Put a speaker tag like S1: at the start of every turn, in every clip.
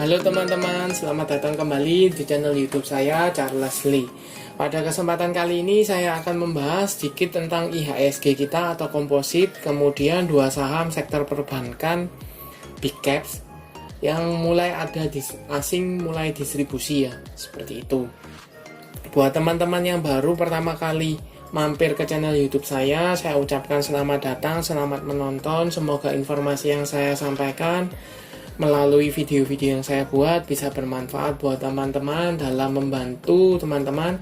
S1: Halo teman-teman, selamat datang kembali di channel YouTube saya, Charles Lee. Pada kesempatan kali ini saya akan membahas sedikit tentang IHSG kita atau komposit, kemudian dua saham sektor perbankan big caps yang mulai ada di asing, mulai distribusi ya, seperti itu. Buat teman-teman yang baru pertama kali mampir ke channel YouTube saya ucapkan selamat datang, selamat menonton. Semoga informasi yang saya sampaikan melalui video-video yang saya buat bisa bermanfaat buat teman-teman dalam membantu teman-teman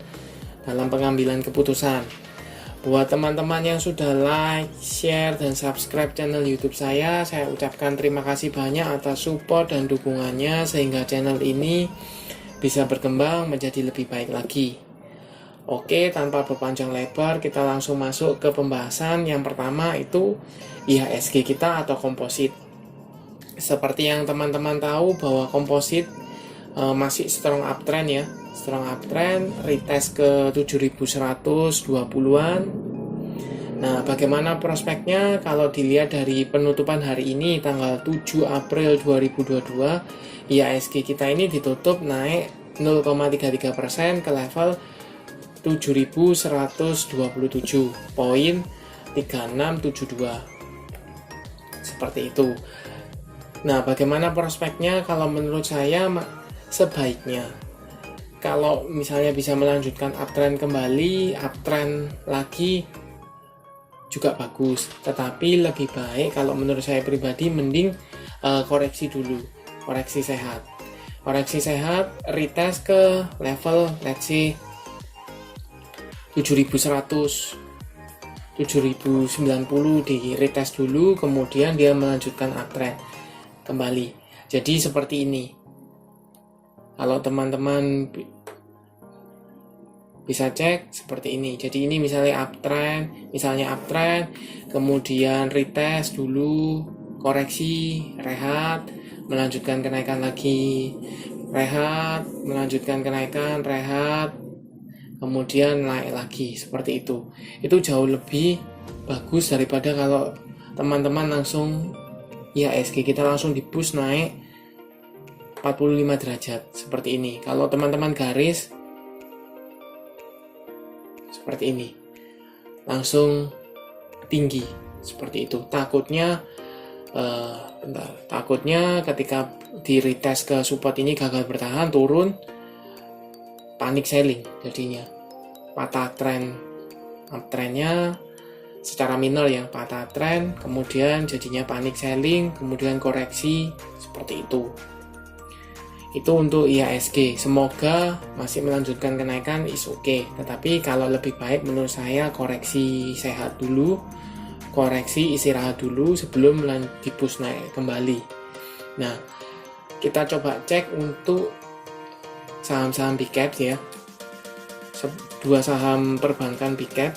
S1: dalam pengambilan keputusan. Buat teman-teman yang sudah like, share, dan subscribe channel YouTube saya ucapkan terima kasih banyak atas support dan dukungannya sehingga channel ini bisa berkembang menjadi lebih baik lagi. Oke, tanpa berpanjang lebar, kita langsung masuk ke pembahasan. Yang pertama itu IHSG kita atau komposit. Seperti yang teman-teman tahu bahwa komposit masih strong uptrend ya, strong uptrend, retest ke 7120-an. Nah, bagaimana prospeknya kalau dilihat dari penutupan hari ini tanggal 7 April 2022, IHSG kita ini ditutup naik 0,33% ke level 7127.3672. Seperti itu. Nah, bagaimana prospeknya? Kalau menurut saya sebaiknya kalau misalnya bisa melanjutkan uptrend kembali, uptrend lagi juga bagus. Tetapi lebih baik kalau menurut saya pribadi mending koreksi dulu, koreksi sehat. Koreksi sehat, retest ke level let's say 7100, 7090 di retest dulu, kemudian dia melanjutkan uptrend kembali. Jadi seperti ini. Kalau teman-teman bisa cek seperti ini. Jadi ini misalnya uptrend, kemudian retest dulu, koreksi, rehat, melanjutkan kenaikan lagi, rehat, melanjutkan kenaikan, rehat, kemudian naik lagi, seperti itu. Itu jauh lebih bagus daripada kalau teman-teman langsung IHSG kita langsung di push naik 45 derajat seperti ini. Kalau teman-teman garis seperti ini langsung tinggi seperti itu, takutnya ketika di retest ke support ini gagal bertahan, turun, panic selling, jadinya patah trend uptrendnya secara minor ya, patah trend, kemudian jadinya panic selling, kemudian koreksi seperti itu. Itu untuk IHSG. Semoga masih melanjutkan kenaikan, is okay. Tetapi kalau lebih baik menurut saya koreksi sehat dulu, koreksi istirahat dulu sebelum di-push naik kembali. Nah, kita coba cek untuk saham-saham big cap ya. Dua saham perbankan big cap.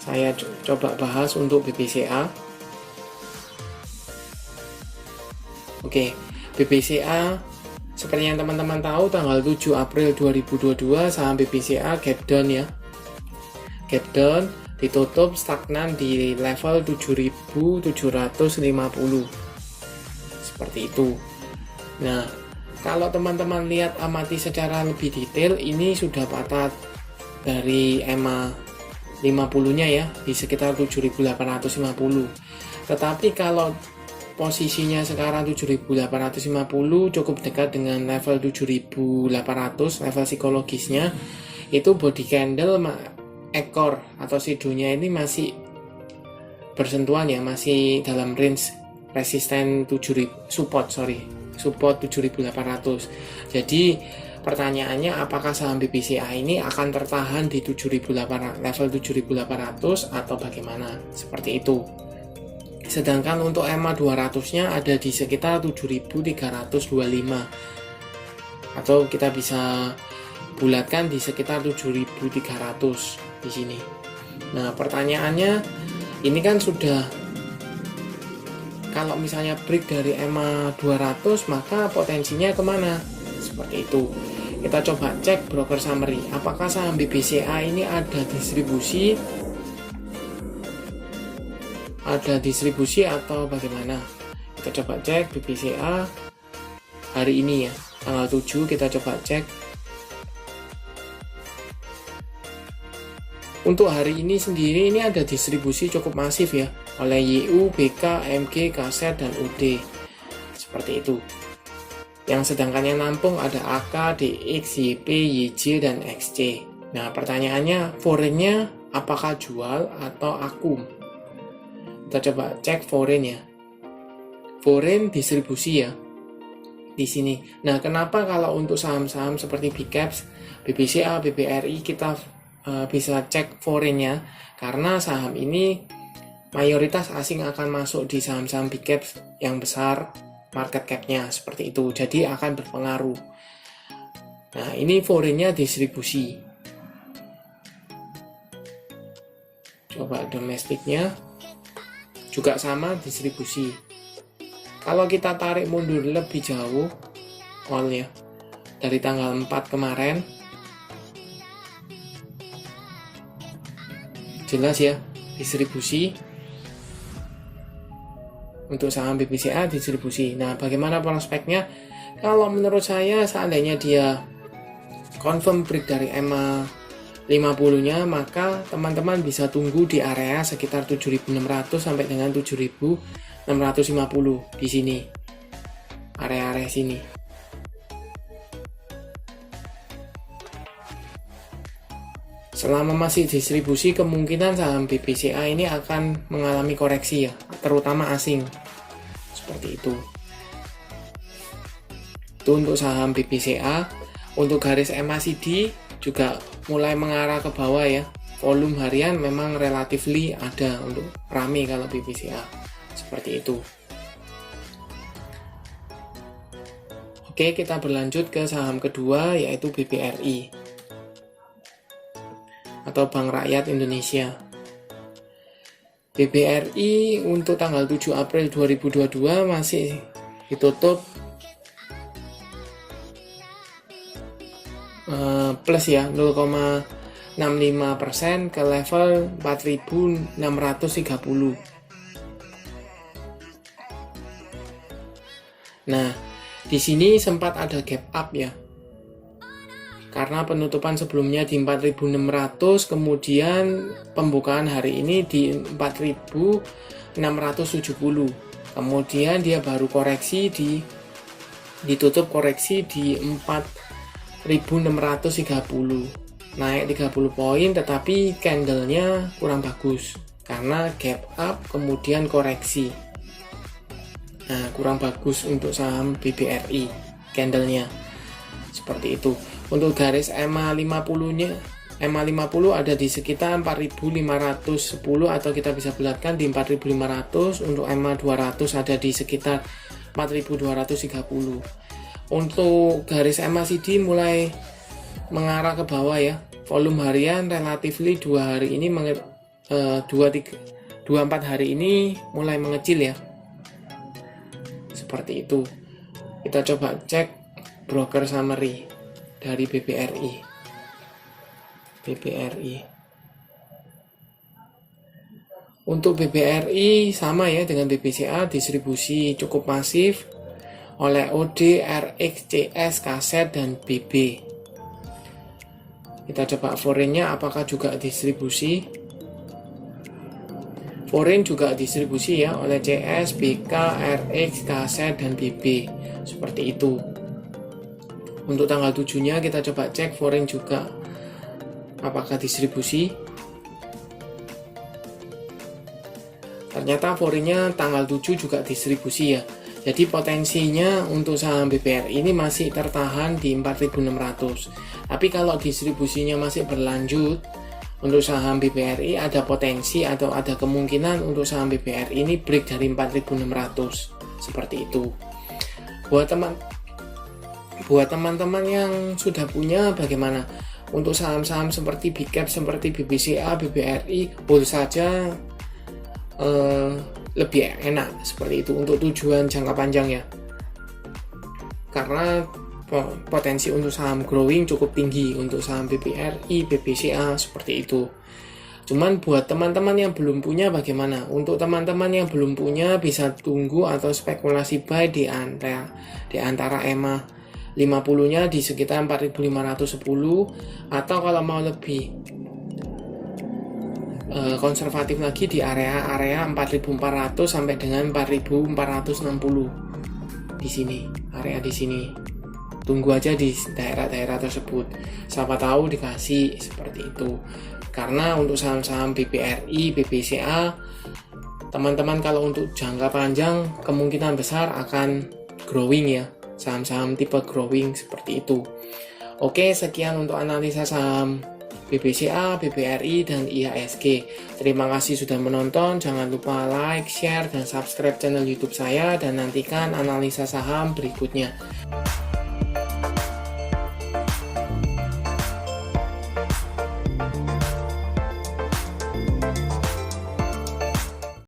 S1: Saya coba bahas untuk BBCA. Oke, BBCA seperti yang teman-teman tahu tanggal 7 April 2022 saham BBCA gap down ya. Gap down, ditutup stagnan di level 7.750. Seperti itu. Nah, kalau teman-teman lihat amati secara lebih detail, ini sudah patah dari EMA 50-nya ya, di sekitar 7.850. Tetapi kalau posisinya sekarang 7.850 cukup dekat dengan level 7.800, level psikologisnya, itu body candle ekor atau shadownya ini masih bersentuhan ya, masih dalam range resisten support 7.800. Jadi pertanyaannya, apakah saham BBCA ini akan tertahan di level 7.800 atau bagaimana? Seperti itu. Sedangkan untuk EMA 200-nya ada di sekitar 7.325. Atau kita bisa bulatkan di sekitar 7.300 di sini. Nah, pertanyaannya ini kan sudah, kalau misalnya break dari EMA 200 maka potensinya kemana? Seperti itu. Kita coba cek broker summary, apakah saham BBCA ini ada distribusi atau bagaimana. Kita coba cek BBCA hari ini ya, tanggal 7 kita coba cek. Untuk hari ini sendiri ini ada distribusi cukup masif ya oleh YU, BK, MG, KZ, dan UD seperti itu. Yang sedangkan yang nampung ada AK, DX, YP, YJ, dan XC. Nah pertanyaannya, foreign-nya apakah jual atau akum? Kita coba cek foreign ya. Foreign distribusi ya di sini. Nah kenapa kalau untuk saham-saham seperti BCAPS, BBCA, BBRI kita bisa cek foreign-nya, karena saham ini mayoritas asing akan masuk di saham-saham big caps yang besar market cap-nya seperti itu, jadi akan berpengaruh. Nah ini foreign-nya distribusi. Coba domestiknya juga sama distribusi. Kalau kita tarik mundur lebih jauh all ya, dari tanggal 4 kemarin, jelas ya distribusi. Untuk saham BBCA distribusi. Nah bagaimana prospeknya? Kalau menurut saya seandainya dia confirm break dari EMA 50 nya, maka teman-teman bisa tunggu di area sekitar 7.600 sampai dengan 7.650 di sini, area-area sini. Selama masih distribusi, kemungkinan saham BBCA ini akan mengalami koreksi ya, terutama asing. Seperti itu. Itu untuk saham BBCA. Untuk garis MACD juga mulai mengarah ke bawah ya. Volume harian memang relatively ada untuk rame kalau BBCA. Seperti itu. Oke, kita berlanjut ke saham kedua yaitu BBRI atau Bank Rakyat Indonesia. BBRI untuk tanggal 7 April 2022 masih ditutup plus ya 0,65% ke level 4.630. Nah, di sini sempat ada gap up ya, karena penutupan sebelumnya di 4.600, kemudian pembukaan hari ini di 4.670, kemudian dia baru koreksi ditutup koreksi di 4.630, naik 30 poin, tetapi candlenya kurang bagus karena gap up kemudian koreksi. Nah kurang bagus untuk saham BBRI candlenya seperti itu. Untuk garis EMA 50-nya, EMA 50 ada di sekitar 4.510 atau kita bisa bulatkan di 4.500. Untuk EMA 200 ada di sekitar 4.230. Untuk garis MACD mulai mengarah ke bawah ya. Volume harian relatively 2 hari ini 24 hari ini mulai mengecil ya. Seperti itu. Kita coba cek broker summary dari BBRI. Untuk BBRI sama ya dengan BBCA, distribusi cukup masif oleh OD, RX, CS, KZ, dan BB. Kita coba foreign-nya apakah juga distribusi. Foreign juga distribusi ya oleh CS, BK, RX, KZ, dan BB. Seperti itu. Untuk tanggal 7-nya kita coba cek foreign juga apakah distribusi. Ternyata foreign-nya tanggal 7 juga distribusi ya. Jadi potensinya untuk saham BBRI ini masih tertahan di 4.600. Tapi kalau distribusinya masih berlanjut, untuk saham BBRI ada potensi atau ada kemungkinan untuk saham BBRI ini break dari 4.600. Seperti itu. Buat teman-teman yang sudah punya, bagaimana? Untuk saham-saham seperti BCAP, seperti BBCA, BBRI, hold saja lebih enak seperti itu untuk tujuan jangka panjang ya. Karena potensi untuk saham growing cukup tinggi untuk saham BBRI, BBCA seperti itu. Cuman buat teman-teman yang belum punya bagaimana? Untuk teman-teman yang belum punya bisa tunggu atau spekulasi buy di antara EMA 50-nya di sekitar 4.510, atau kalau mau lebih konservatif lagi di area 4.400 sampai dengan 4.460 di sini, area di sini. Tunggu aja di daerah-daerah tersebut. Siapa tahu dikasih seperti itu. Karena untuk saham-saham BBRI, BBCA, teman-teman kalau untuk jangka panjang kemungkinan besar akan growing ya. Saham-saham tipe growing seperti itu. Oke, sekian untuk analisa saham BBCA, BBRI, dan IHSG. Terima kasih sudah menonton. Jangan lupa like, share, dan subscribe channel YouTube saya, dan nantikan analisa saham berikutnya.